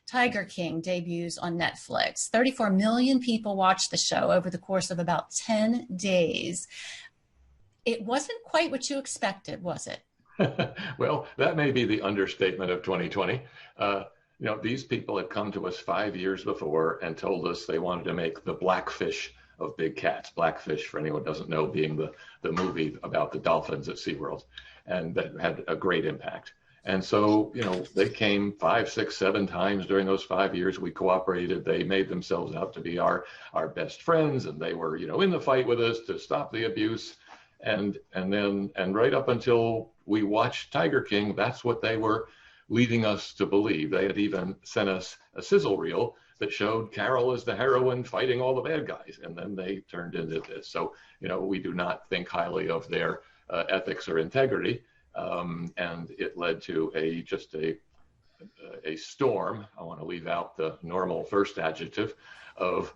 Tiger King debuts on Netflix. 34 million people watched the show over the course of about 10 days. It wasn't quite what you expected, was it? Well, that may be the understatement of 2020. These people had come to us 5 years before and told us they wanted to make the Blackfish of big cats. Blackfish, for anyone who doesn't know, being the movie about the dolphins at SeaWorld, and that had a great impact. And so, they came 5, 6, 7 times during those 5 years. We cooperated. They made themselves out to be our best friends, and they were, in the fight with us to stop the abuse. And right up until we watched Tiger King, that's what they were leading us to believe. They had even sent us a sizzle reel that showed Carole as the heroine fighting all the bad guys, and then they turned into this. So, we do not think highly of their ethics or integrity, and it led to a storm. I want to leave out the normal first adjective of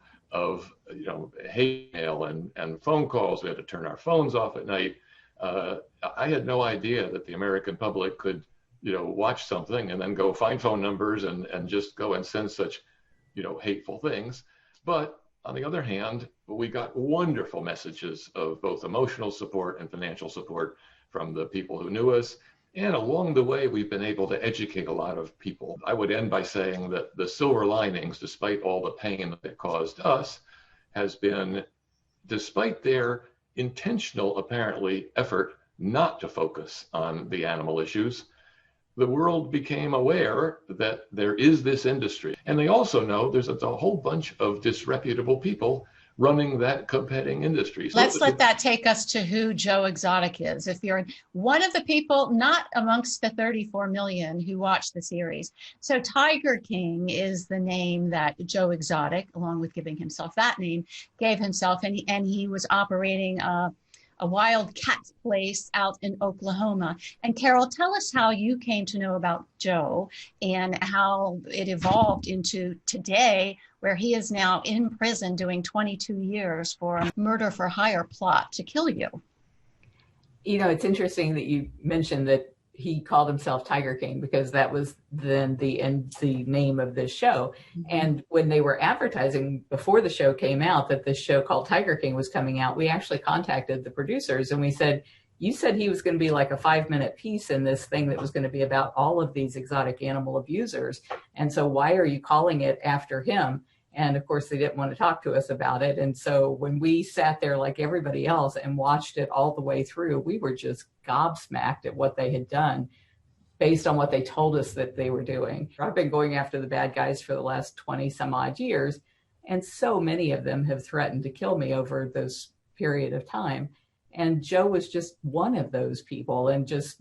hate mail and phone calls. We had to turn our phones off at night. I had no idea that the American public could, watch something and then go find phone numbers and just go and send such, hateful things. But on the other hand, we got wonderful messages of both emotional support and financial support from the people who knew us. And along the way, we've been able to educate a lot of people. I would end by saying that the silver linings, despite all the pain that it caused us, has been, despite their intentional, apparently, effort not to focus on the animal issues, the world became aware that there is this industry. And they also know there's a whole bunch of disreputable people running that competing industry. So let's let that take us to who Joe Exotic is. If you're one of the people, not amongst the 34 million who watched the series. So Tiger King is the name that Joe Exotic, along with giving himself that name, gave himself. And he was operating a wild cat place out in Oklahoma. And Carole, tell us how you came to know about Joe and how it evolved into today, where he is now in prison doing 22 years for a murder for hire plot to kill you. It's interesting that you mentioned that he called himself Tiger King, because that was then the name of this show. Mm-hmm. And when they were advertising before the show came out that this show called Tiger King was coming out, we actually contacted the producers and we said, you said he was going to be like a 5-minute piece in this thing that was going to be about all of these exotic animal abusers. And so why are you calling it after him? And of course, they didn't want to talk to us about it. And so when we sat there like everybody else and watched it all the way through, we were just gobsmacked at what they had done based on what they told us that they were doing. I've been going after the bad guys for the last 20 some odd years, and so many of them have threatened to kill me over this period of time. And Joe was just one of those people, and just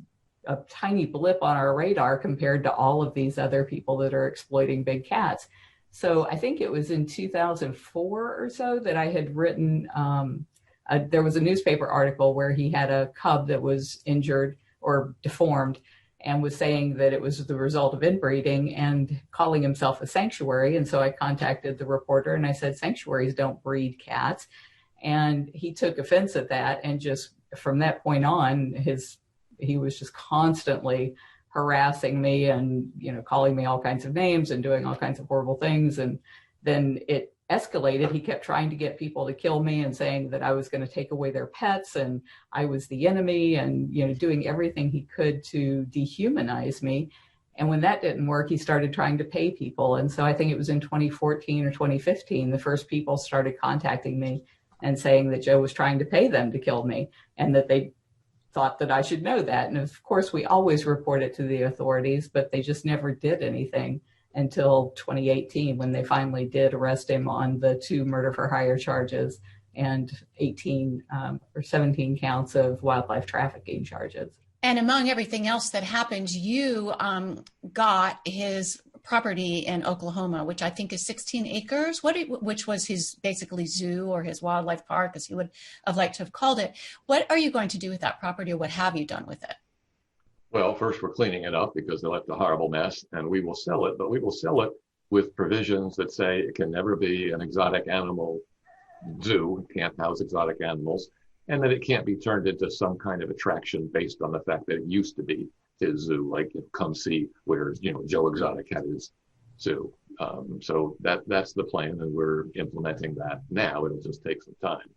a tiny blip on our radar compared to all of these other people that are exploiting big cats. So I think it was in 2004 or so that I had written, there was a newspaper article where he had a cub that was injured or deformed and was saying that it was the result of inbreeding and calling himself a sanctuary. And so I contacted the reporter and I said, sanctuaries don't breed cats. And he took offense at that. And just from that point on, he was just constantly harassing me and, calling me all kinds of names and doing all kinds of horrible things. And then it escalated. He kept trying to get people to kill me and saying that I was going to take away their pets and I was the enemy and, doing everything he could to dehumanize me. And when that didn't work, he started trying to pay people. And so I think it was in 2014 or 2015, the first people started contacting me and saying that Joe was trying to pay them to kill me and that they thought that I should know that. And of course, we always report it to the authorities, but they just never did anything until 2018 when they finally did arrest him on the 2 murder for hire charges and 18 or 17 counts of wildlife trafficking charges. And among everything else that happened, you got his property in Oklahoma, which I think is 16 acres, which was his basically zoo or his wildlife park, as he would have liked to have called it. What are you going to do with that property, or what have you done with it? Well, first we're cleaning it up because they left a horrible mess, and we will sell it, but we will sell it with provisions that say it can never be an exotic animal zoo, it can't house exotic animals, and that it can't be turned into some kind of attraction based on the fact that it used to be his zoo, like come see where Joe Exotic had zoo. So that's the plan, and we're implementing that now. It'll just take some time.